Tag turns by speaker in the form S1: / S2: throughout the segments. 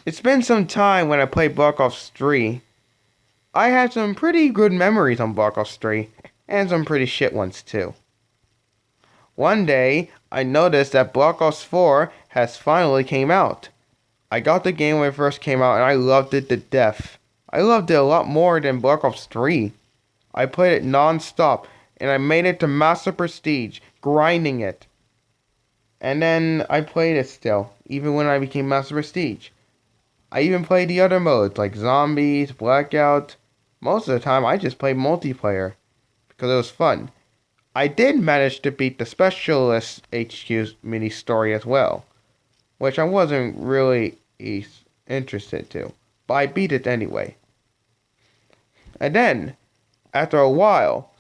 S1: It's been some time when I played Black Ops 3. I had some pretty good memories on Black Ops 3, and some pretty shit ones too. One day, I noticed that Black Ops 4 has finally came out. I got the game when it first came out and I loved it to death. I loved it a lot more than Black Ops 3. I played it non-stop, and I made it to Master Prestige, grinding it. And then I played it still, even when I became Master Prestige. I even played the other modes like zombies, blackout. Most of the time I just played multiplayer because it was fun. I did manage to beat the Specialist HQ's mini story as well, which I wasn't really interested to, but I beat it anyway. And then, after a while,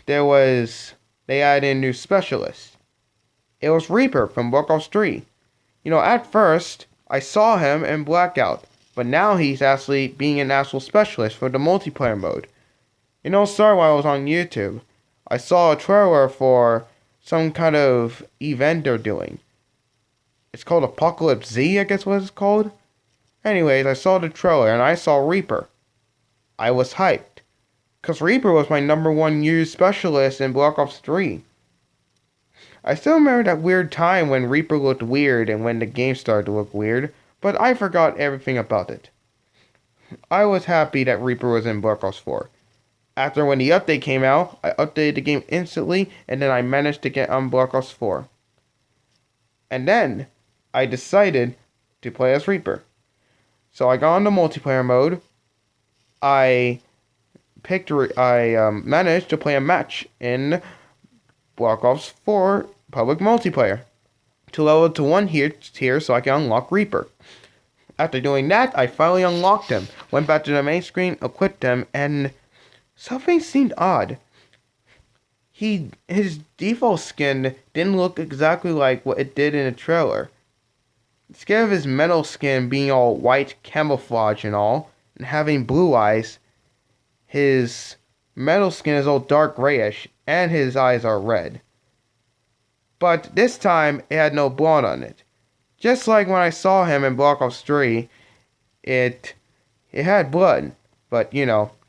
S1: they added in new specialists. It was Reaper from Black Ops 3. At first, I saw him in Blackout, but now he's actually being an actual specialist for the multiplayer mode. Sorry, while I was on YouTube, I saw a trailer for some kind of event they're doing. It's called Apocalypse Z, I guess what it's called. Anyways, I saw the trailer and I saw Reaper. I was hyped, cause Reaper was my number one used specialist in Black Ops 3. I still remember that weird time when Reaper looked weird and when the game started to look weird, but I forgot everything about it. I was happy that Reaper was in Black Ops 4. After when the update came out, I updated the game instantly, and then I managed to get on Black Ops 4. And then, I decided to play as Reaper. So I got on the multiplayer mode. I managed to play a match in Black Ops 4 public multiplayer to level to 1 tier so I can unlock Reaper. After doing that, I finally unlocked him, went back to the main screen, equipped him, and something seemed odd. His default skin didn't look exactly like what it did in the trailer. Instead of his metal skin being all white camouflage and all, and having blue eyes, his metal skin is all dark grayish, and his eyes are red. But this time, it had no blood on it. Just like when I saw him in Black Ops 3, it had blood. But,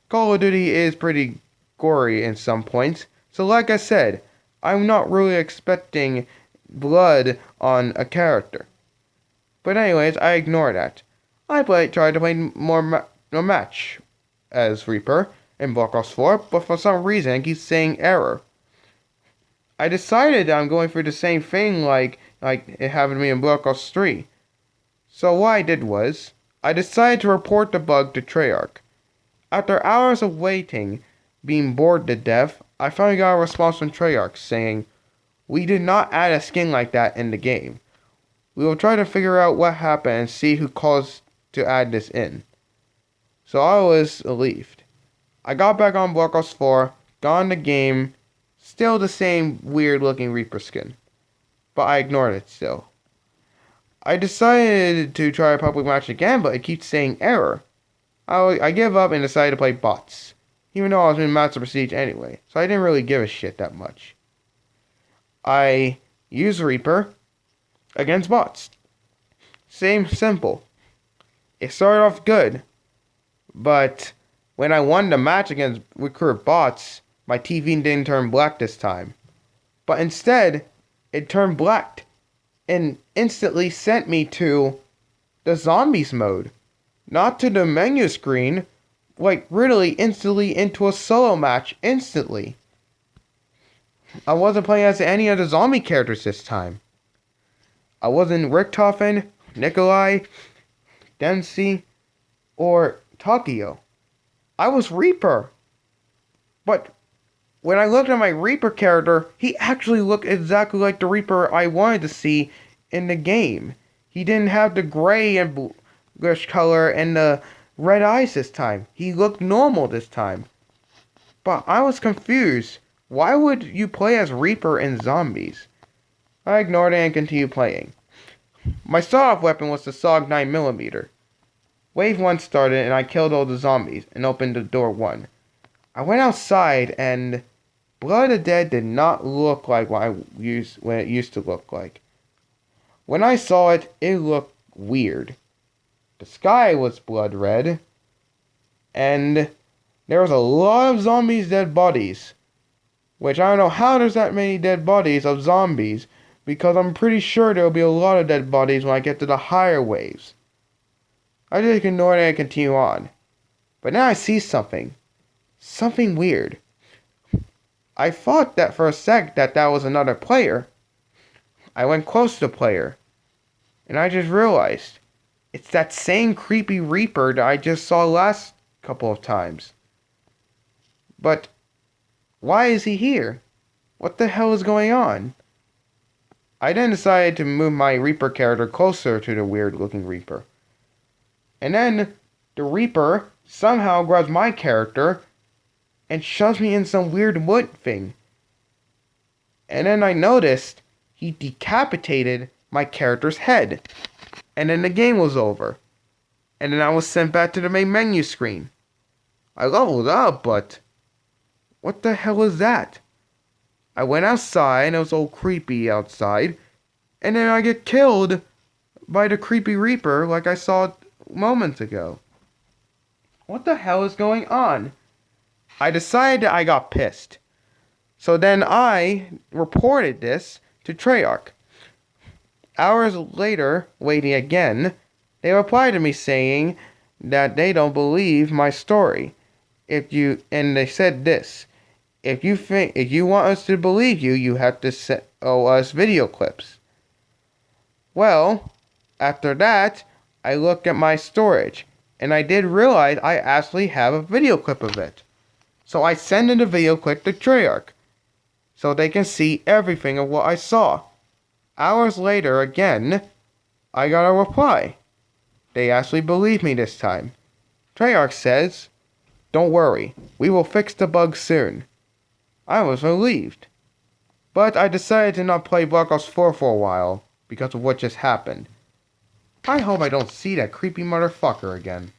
S1: Call of Duty is pretty gory in some points. So like I said, I'm not really expecting blood on a character. But anyways, I ignore that. Tried to play a match as Reaper in Black Ops 4, but for some reason it keeps saying error. I decided that I'm going for the same thing like it happened to me in Black Ops 3. So what I did was, I decided to report the bug to Treyarch. After hours of waiting, being bored to death, I finally got a response from Treyarch saying, "We did not add a skin like that in the game. We will try to figure out what happened and see who caused to add this in." So I was relieved. I got back on Black Ops 4, got in the game, still the same weird looking Reaper skin. But I ignored it still. I decided to try a public match again, but it keeps saying error. I gave up and decided to play bots, even though I was in Master Prestige anyway, so I didn't really give a shit that much. I used Reaper against bots. Same simple. It started off good, but when I won the match against recruit bots, my TV didn't turn black this time. But instead, it turned black and instantly sent me to the zombies mode. Not to the menu screen, like really instantly into a solo match instantly. I wasn't playing as any of the zombie characters this time. I wasn't Richtofen, Nikolai, Dempsey, or Tokyo. I was Reaper. But when I looked at my Reaper character, he actually looked exactly like the Reaper I wanted to see in the game. He didn't have the gray and bluish color and the red eyes this time. He looked normal this time. But I was confused. Why would you play as Reaper in zombies? I ignored it and continued playing. My start-off weapon was the SOG 9mm. Wave 1 started and I killed all the zombies and opened the door 1. I went outside and Blood of the Dead did not look like when it used to look like. When I saw it, it looked weird. the sky was blood red, and there was a lot of zombies' dead bodies. Which I don't know how there's that many dead bodies of zombies, because I'm pretty sure there'll be a lot of dead bodies when I get to the higher waves. I just ignored it and continue on. But now I see something. Something weird. I thought that for a sec that was another player. I went close to the player, and I just realized it's that same creepy reaper that I just saw last couple of times. But why is he here? What the hell is going on? I then decided to move my reaper character closer to the weird looking reaper. And then the reaper somehow grabs my character and shoves me in some weird wood thing. And then I noticed he decapitated my character's head. And then the game was over. And then I was sent back to the main menu screen. I leveled up, but what the hell is that? I went outside and it was all creepy outside. And then I get killed by the creepy reaper like I saw moments ago. What the hell is going on? I decided that I got pissed. So then I reported this to Treyarch. Hours later, waiting again, they replied to me saying that they don't believe my story. And they said this: if you want us to believe you, you have to owe us video clips. Well, after that, I looked at my storage, and I did realize I actually have a video clip of it. So I sent in the video clip to Treyarch, so they can see everything of what I saw. Hours later, again, I got a reply. They actually believed me this time. Treyarch says, "Don't worry, we will fix the bug soon." I was relieved. But I decided to not play Black Ops 4 for a while, because of what just happened. I hope I don't see that creepy motherfucker again.